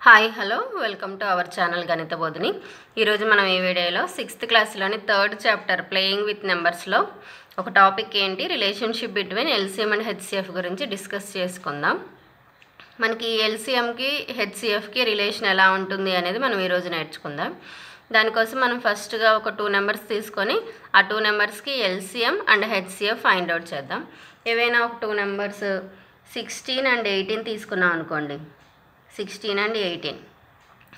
Hi hello welcome to our channel Ganitha Bodhini. ఈరోజు మనం ఈ వీడియోలో 6th క్లాస్లోని 3rd చాప్టర్ ప్లేయింగ్ విత్ నెంబర్స్లో ఒక టాపిక్ ఏంటి relationship between LCM and HCF గురించి డిస్కస్ చేసుకుందాం. మనకి ఎల్సిఎంకి హెచ్సిఎఫ్కి రిలేషన్ ఎలా ఉంటుంది అనేది మనం ఈరోజు నేర్చుకుందాం. దానికోసం మనం ఫస్ట్గా ఒక 2 నెంబర్స్ తీసుకొని ఆ 2 నెంబర్స్కి LCM and HCF find out చేద్దాం. ఏవైనా ఒక 2 నెంబర్స్ 16 and 18 తీసుకున్నాం అనుకోండి. 16 and 18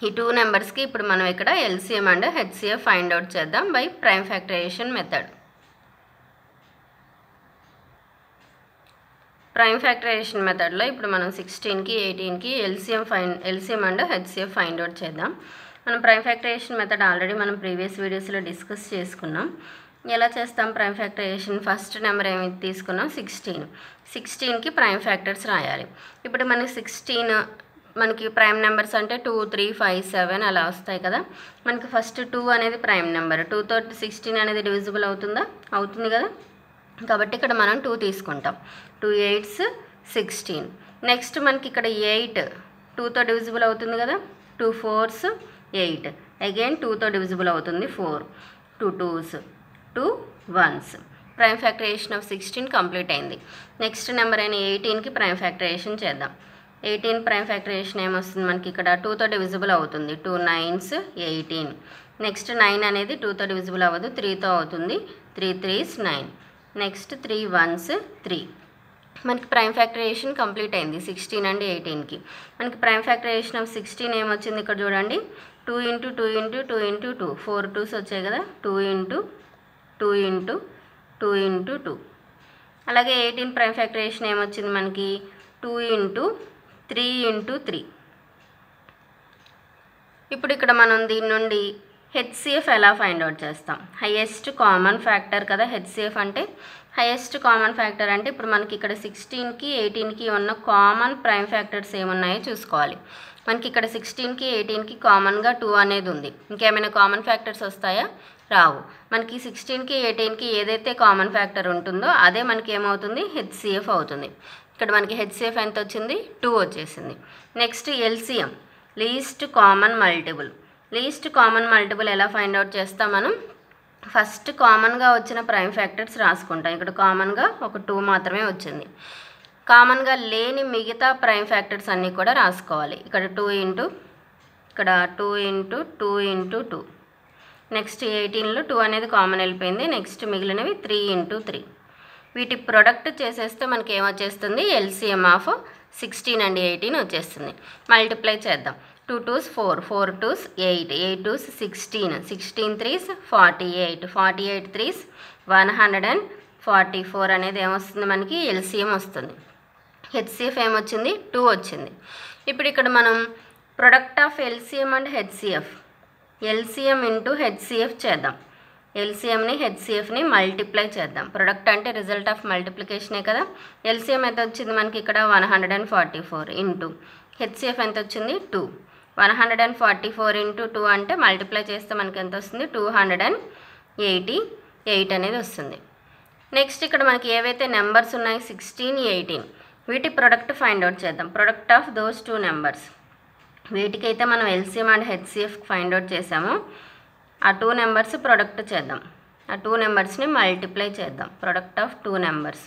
ఈ 2 నెంబర్స్కి ఇప్పుడు మనం ఇక్కడ LCM and HCF find out చేద్దాం by prime factorization method. Prime factorization మెథడ్లో ఇప్పుడు మనం 16కి 18కి LCM and HCF find out చేద్దాం. మనం ప్రైమ్ ఫ్యాక్టరైజేషన్ మెథడ్ ఆల్రెడీ మనం ప్రీవియస్ వీడియోస్లో డిస్కస్ చేసుకున్నాం. ఎలా చేస్తాం ప్రైమ్ ఫ్యాక్టరైజేషన్? ఫస్ట్ నెంబర్ ఏమి తీసుకున్నాం? 16కి ప్రైమ్ ఫ్యాక్టర్స్ రాయాలి. ఇప్పుడు మనకి 16 మనకి ప్రైమ్ నెంబర్స్ అంటే 2, 3, 5, 7 అలా వస్తాయి కదా. మనకి ఫస్ట్ 2 అనేది ప్రైమ్ నెంబర్. 2తో 16 అనేది డివిజిబుల్ అవుతుందా? అవుతుంది కదా. కాబట్టి ఇక్కడ మనం 2 తీసుకుంటాం. 2 8s 16. నెక్స్ట్ మనకి ఇక్కడ 8 2తో డివిజిబుల్ అవుతుంది కదా. 2 4s 8. అగైన్ 2తో డివిజిబుల్ అవుతుంది 4. 2 2s 2 1s. Prime factorisation of 16 complete అయింది. నెక్స్ట్ నెంబర్ అయిన 18కి ప్రైమ్ ఫ్యాక్టరైజేషన్ చేద్దాం. 18 ప్రైమ్ ఫ్యాక్టరైజేషన్ ఏమొస్తుంది మనకి ఇక్కడ 2తో డివిజిబుల్ అవుతుంది. 2 9s 18. నెక్స్ట్ 9 అనేది 2తో డివిజిబుల్ అవ్వదు, 3తో అవుతుంది. 3 3s 9. Next 3 1s 3. మనకి ప్రైమ్ ఫ్యాక్టరైజేషన్ కంప్లీట్ అయింది 16 and 18కి. మనకి ప్రైమ్ ఫ్యాక్టరైజేషన్ ఆఫ్ 16 ఏమొచ్చింది ఇక్కడ చూడండి. 2 × 2 × 2 × 2 4 2s వచ్చాయి కదా. 2 × 2 × 2 × 2. అలాగే 18 ప్రైమ్ ఫ్యాక్టరైజేషన్ ఏమొచ్చింది మనకి 2 × 3 × 3. ఇప్పుడు ఇక్కడ మనం దీని నుండి హెచ్సిఎఫ్ ఎలా ఫైండ్ అవుట్ చేస్తాం? హైయెస్ట్ కామన్ ఫ్యాక్టర్ కదా హెచ్సిఎఫ్ అంటే. హైయెస్ట్ కామన్ ఫ్యాక్టర్ అంటే ఇప్పుడు మనకి ఇక్కడ 16కి 18కి ఉన్న కామన్ ప్రైమ్ ఫ్యాక్టర్స్ ఏమున్నాయో చూసుకోవాలి. మనకి ఇక్కడ 16కి 18కి కామన్గా 2 అనేది ఉంది. ఇంకేమైనా కామన్ ఫ్యాక్టర్స్ వస్తాయా? రావు. మనకి 16కి 18కి ఏదైతే కామన్ ఫ్యాక్టర్ ఉంటుందో అదే మనకి ఏమవుతుంది? హెచ్సిఎఫ్ అవుతుంది. ఇక్కడ మనకి హెచ్సిఎఫ్ ఎంత వచ్చింది? 2 వచ్చేసింది. Next LCM least common multiple. Least common multiple ఎలా ఫైండ్ అవుట్ చేస్తాం మనం? ఫస్ట్ కామన్గా వచ్చిన ప్రైమ్ ఫ్యాక్టర్స్ రాసుకుంటాం. ఇక్కడ కామన్గా ఒక 2 మాత్రమే వచ్చింది. కామన్గా లేని మిగతా ప్రైమ్ ఫ్యాక్టర్స్ అన్నీ కూడా రాసుకోవాలి. ఇక్కడ 2 × ఇక్కడ 2 × 2 × 2. నెక్స్ట్ 18లో 2 అనేది కామన్ వెళ్ళిపోయింది. నెక్స్ట్ మిగిలినవి 3 × 3. వీటి ప్రొడక్ట్ చేసేస్తే మనకి ఏమొచ్చేస్తుంది? ఎల్సిఎం ఆఫ్ 16 and 18 వచ్చేస్తుంది. మల్టిప్లై చేద్దాం. 2 2s 4, 4 2s 8, 8 2s 16, 16 3s 48, 48 3s 144 అనేది ఏమొస్తుంది మనకి? ఎల్సిఎం వస్తుంది. హెచ్సిఎఫ్ ఏమొచ్చింది? 2 వచ్చింది. ఇప్పుడు ఇక్కడ మనం product of LCM and HCF LCM × HCF చేద్దాం. ఎల్సిఎంని హెచ్సిఎఫ్ని మల్టిప్లై చేద్దాం. ప్రొడక్ట్ అంటే రిజల్ట్ ఆఫ్ మల్టిప్లికేషనే కదా. ఎల్సిఎం ఎంత వచ్చింది మనకి ఇక్కడ? 144 ఇంటూ హెచ్సిఎఫ్ ఎంత వచ్చింది? 2. 144 × 2 అంటే మల్టిప్లై చేస్తే మనకి ఎంత వస్తుంది? 288 అనేది వస్తుంది. నెక్స్ట్ ఇక్కడ మనకి ఏవైతే నెంబర్స్ ఉన్నాయి 16 18 వీటి ప్రొడక్ట్ ఫైండ్ అవుట్ చేద్దాం. Product of those 2 numbers. వీటికైతే మనం LCM and HCF find out చేసాము. ఆ 2 నెంబర్స్ ప్రొడక్ట్ చేద్దాం. ఆ 2 నెంబర్స్ని మల్టిప్లై చేద్దాం. ప్రొడక్ట్ ఆఫ్ 2 నెంబర్స్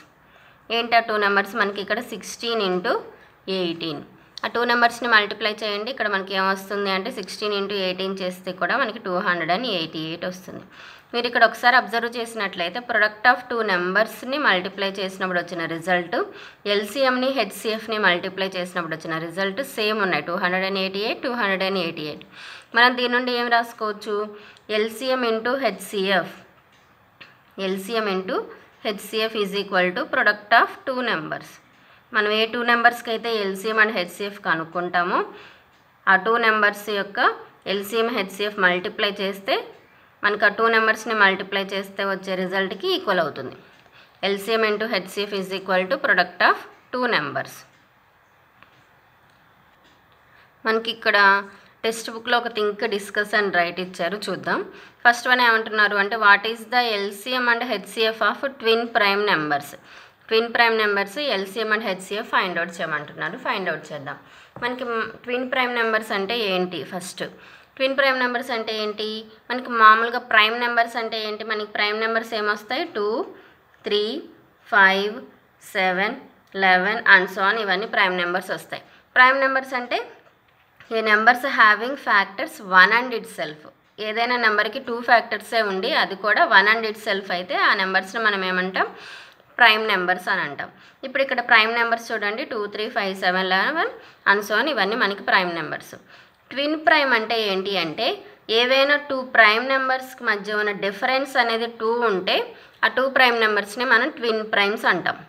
ఏంటి? ఆ 2 నెంబర్స్ మనకి ఇక్కడ 16 × 18. ఆ 2 నెంబర్స్ని మల్టిప్లై చేయండి. ఇక్కడ మనకి ఏమొస్తుంది అంటే 16 × 18 చేస్తే కూడా మనకి 288 వస్తుంది. మీరు ఇక్కడ ఒకసారి అబ్జర్వ్ చేసినట్లయితే ప్రొడక్ట్ ఆఫ్ 2 నెంబర్స్ని మల్టిప్లై చేసినప్పుడు వచ్చిన రిజల్ట్ ఎల్సిఎంని హెచ్సిఎఫ్ని మల్టిప్లై చేసినప్పుడు వచ్చిన రిజల్ట్ సేమ్ ఉన్నాయి. 288 288. మనం దీని నుండి ఏం రాసుకోవచ్చు? LCM × HCF LCM × HCF is equal to product of 2 numbers. మనం ఏ 2 నెంబర్స్కి అయితే ఎల్సిఎం అండ్ హెచ్సిఎఫ్ కనుక్కుంటామో ఆ 2 నెంబర్స్ యొక్క ఎల్సిఎం హెచ్సిఎఫ్ మల్టిప్లై చేస్తే మనకు ఆ 2 నెంబర్స్ని మల్టిప్లై చేస్తే వచ్చే రిజల్ట్కి ఈక్వల్ అవుతుంది. LCM × HCF is equal to product of 2 numbers. మనకి ఇక్కడ టెక్స్ట్ బుక్లో ఒక థింక్ డిస్కస్ అండ్ రైట్ ఇచ్చారు, చూద్దాం. ఫస్ట్ వన్ ఏమంటున్నారు అంటే what is the LCM and HCF of twin prime numbers. Twin prime numbers LCM and HCF find out చేయమంటున్నారు. Find out చేద్దాం. మనకి ట్విన్ ప్రైమ్ నెంబర్స్ అంటే ఏంటి? ఫస్ట్ ట్విన్ ప్రైమ్ నెంబర్స్ అంటే ఏంటి? మనకి మామూలుగా ప్రైమ్ నెంబర్స్ అంటే ఏంటి? మనకి ప్రైమ్ నెంబర్స్ ఏమొస్తాయి? 2, 3, 5, 7, 11 అండ్ సో ఆన్, ఇవన్నీ ప్రైమ్ నెంబర్స్ వస్తాయి. ప్రైమ్ నెంబర్స్ అంటే ఏ numbers having factors 1 and itself. ఏదైనా నెంబర్కి 2 ఫ్యాక్టర్సే ఉండి అది కూడా 1 అండ్ ఇట్ సెల్ఫ్ అయితే ఆ నెంబర్స్ని మనం ఏమంటాం? ప్రైమ్ నెంబర్స్ అని అంటాం. ఇప్పుడు ఇక్కడ ప్రైమ్ నెంబర్స్ చూడండి, 2, 3, 5, 7, 11 అండ్ సో ఆన్, ఇవన్నీ మనకి ప్రైమ్ నెంబర్స్. ట్విన్ ప్రైమ్ అంటే ఏంటి అంటే ఏవైనా 2 ప్రైమ్ నెంబర్స్కి మధ్య ఉన్న డిఫరెన్స్ అనేది 2 ఉంటే ఆ 2 ప్రైమ్ నెంబర్స్ని మనం ట్విన్ ప్రైమ్స్ అంటాం.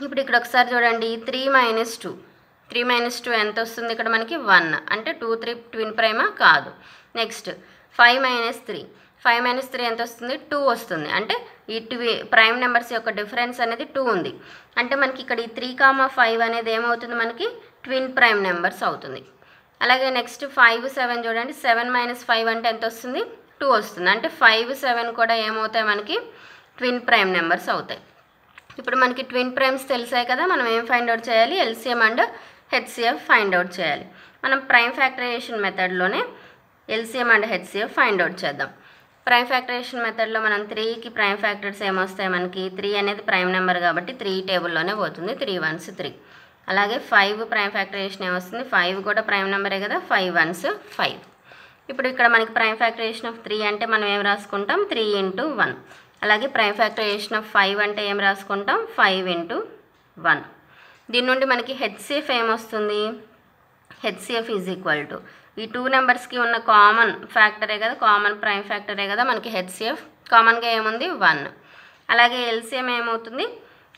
ఇప్పుడు ఇక్కడ ఒకసారి చూడండి, 3 - 2. 3 - 2 ఎంత వస్తుంది? ఇక్కడ మనకి 1. అంటే 2, 3 ట్విన్ ప్రైమా? కాదు. నెక్స్ట్ 5 - 3. 5 - 3 ఎంత వస్తుంది? 2 వస్తుంది. అంటే ఈ ప్రైమ్ నెంబర్స్ యొక్క డిఫరెన్స్ అనేది 2 ఉంది. అంటే మనకి ఇక్కడ ఈ 3, 5 అనేది ఏమవుతుంది? మనకి ట్విన్ ప్రైమ్ నెంబర్స్ అవుతుంది. అలాగే నెక్స్ట్ 5, 7 చూడండి, 7 - 5 అంటే ఎంత వస్తుంది? 2 వస్తుంది. అంటే 5, 7 కూడా ఏమవుతాయి? మనకి ట్విన్ ప్రైమ్ నెంబర్స్ అవుతాయి. ఇప్పుడు మనకి ట్విన్ ప్రైమ్స్ తెలిసాయి కదా, మనం ఏం ఫైండ్ అవుట్ చేయాలి? LCM and HCF find out చేయాలి. మనం ప్రైమ్ ఫ్యాక్టరైజేషన్ మెథడ్లోనే LCM and HCF find out చేద్దాం. ప్రైమ్ ఫ్యాక్టరైజేషన్ మెథడ్లో మనం 3కి ప్రైమ్ ఫ్యాక్టర్స్ ఏమొస్తాయి? మనకి 3 అనేది ప్రైమ్ నెంబర్ కాబట్టి 3 టేబుల్లోనే పోతుంది. 3 1s 3. అలాగే 5 ప్రైమ్ ఫ్యాక్టరైజేషన్ ఏమొస్తుంది? 5 కూడా ప్రైమ్ నెంబరే కదా, 5 1s 5. ఇప్పుడు ఇక్కడ మనకి ప్రైమ్ ఫ్యాక్టరైజేషన్ ఆఫ్ 3 అంటే మనం ఏం రాసుకుంటాం? 3 × 1. అలాగే ప్రైమ్ ఫ్యాక్టరైజేషన్ ఆఫ్ 5 అంటే ఏం రాసుకుంటాం? 5 × 1. దీని నుండి మనకి హెచ్సిఎఫ్ ఏమొస్తుంది? హెచ్సిఎఫ్ ఈజ్ ఈక్వల్ టు ఈ 2 నెంబర్స్కి ఉన్న కామన్ ఫ్యాక్టరే కదా, కామన్ ప్రైమ్ ఫ్యాక్టరే కదా మనకి హెచ్సిఎఫ్. కామన్గా ఏముంది? 1. అలాగే ఎల్సిఎం ఏమవుతుంది?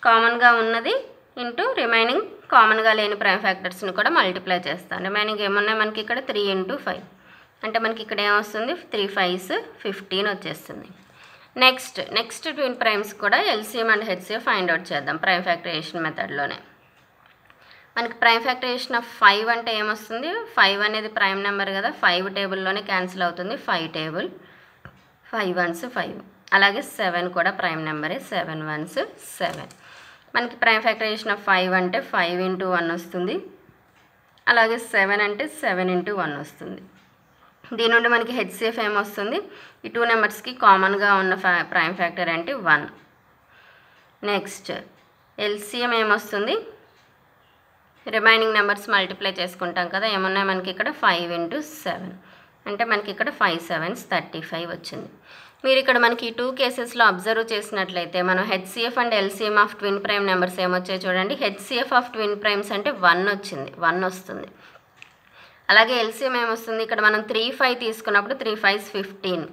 కామన్గా ఉన్నది ఇంటూ రిమైనింగ్ కామన్గా లేని ప్రైమ్ ఫ్యాక్టర్స్ని కూడా మల్టిప్లై చేస్తాం. రిమైనింగ్ ఏమున్నాయి మనకి ఇక్కడ? 3 × 5. అంటే మనకి ఇక్కడ ఏమొస్తుంది? 3 5s 15 వచ్చేస్తుంది. నెక్స్ట్ ట్విన్ ప్రైమ్స్ కూడా LCM and HCF find out చేద్దాం ప్రైమ్ ఫ్యాక్టరైజేషన్ మెథడ్లోనే. మనకి ప్రైమ్ ఫ్యాక్టరైజేషన్ ఆఫ్ 5 అంటే ఏమొస్తుంది? 5 అనేది ప్రైమ్ నెంబర్ కదా, 5 టేబుల్లోనే క్యాన్సిల్ అవుతుంది. 5 టేబుల్, 5 1s 5. అలాగే 7 కూడా ప్రైమ్ నెంబరే, 7 1s 7. మనకి ప్రైమ్ ఫ్యాక్టరైజేషన్ ఆఫ్ 5 అంటే 5 × 1 వస్తుంది. అలాగే 7 అంటే 7 × 1 వస్తుంది. దీని నుండి మనకి హెచ్సిఎఫ్ ఏమొస్తుంది? ఈ 2 నెంబర్స్కి కామన్గా ఉన్న ప్రైమ్ ఫ్యాక్టర్ అంటే 1. నెక్స్ట్ ఎల్సిఎం ఏమొస్తుంది? రిమైనింగ్ నెంబర్స్ మల్టిప్లై చేసుకుంటాం కదా, ఏమున్నాయి మనకి ఇక్కడ? 5 × 7. అంటే మనకి ఇక్కడ 5 7s 35 వచ్చింది. మీరు ఇక్కడ మనకి 2 కేసెస్లో అబ్జర్వ్ చేసినట్లయితే మనం HCF and LCM of twin prime numbers ఏమొచ్చాయి చూడండి. హెచ్సిఎఫ్ ఆఫ్ ట్విన్ ప్రైమ్స్ అంటే 1 వచ్చింది, 1 వస్తుంది. అలాగే ఎల్సిఎం ఏమొస్తుంది? ఇక్కడ మనం 3 5 తీసుకున్నప్పుడు 3 5s 15.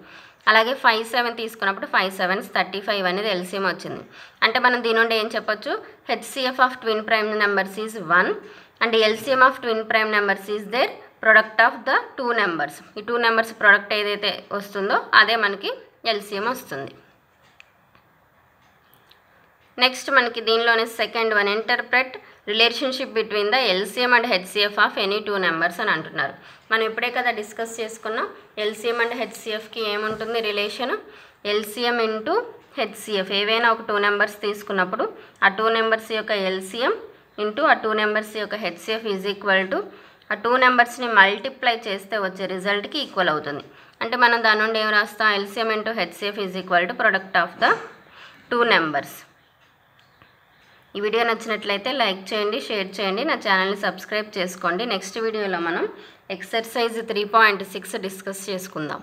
అలాగే 5 7 తీసుకున్నప్పుడు 5 7s 35 అనేది ఎల్సిఎం వచ్చింది. అంటే మనం దీని నుండి ఏం చెప్పొచ్చు? HCF of twin prime numbers is 1 and LCM of twin prime numbers is their product of the 2 numbers. ఈ 2 నెంబర్స్ ప్రొడక్ట్ ఏదైతే వస్తుందో అదే మనకి ఎల్సిఎం వస్తుంది. నెక్స్ట్ మనకి దీనిలోనే second one, interpret relationship between the LCM and HCF of any 2 numbers అని అంటున్నారు. మనం ఇప్పుడే కదా డిస్కస్ చేసుకున్నాం. ఎల్సిఎం అండ్ హెచ్సిఎఫ్కి ఏముంటుంది రిలేషన్? LCM into HCF. ఏవైనా ఒక 2 నెంబర్స్ తీసుకున్నప్పుడు ఆ 2 నెంబర్స్ యొక్క ఎల్సిఎం ఇంటూ ఆ 2 నెంబర్స్ యొక్క హెచ్సిఎఫ్ ఈజ్ ఈక్వల్ టు ఆ 2 నెంబర్స్ని మల్టిప్లై చేస్తే వచ్చే రిజల్ట్కి ఈక్వల్ అవుతుంది. అంటే మనం దాని నుండి ఏం రాస్తాం? LCM into HCF is equal to product of the 2 numbers. ఈ వీడియో నచ్చినట్లయితే లైక్ చేయండి, షేర్ చేయండి, నా ఛానల్ని సబ్స్క్రైబ్ చేసుకోండి. నెక్స్ట్ వీడియోలో మనం ఎక్సర్సైజ్ 3.6 డిస్కస్ చేసుకుందాం.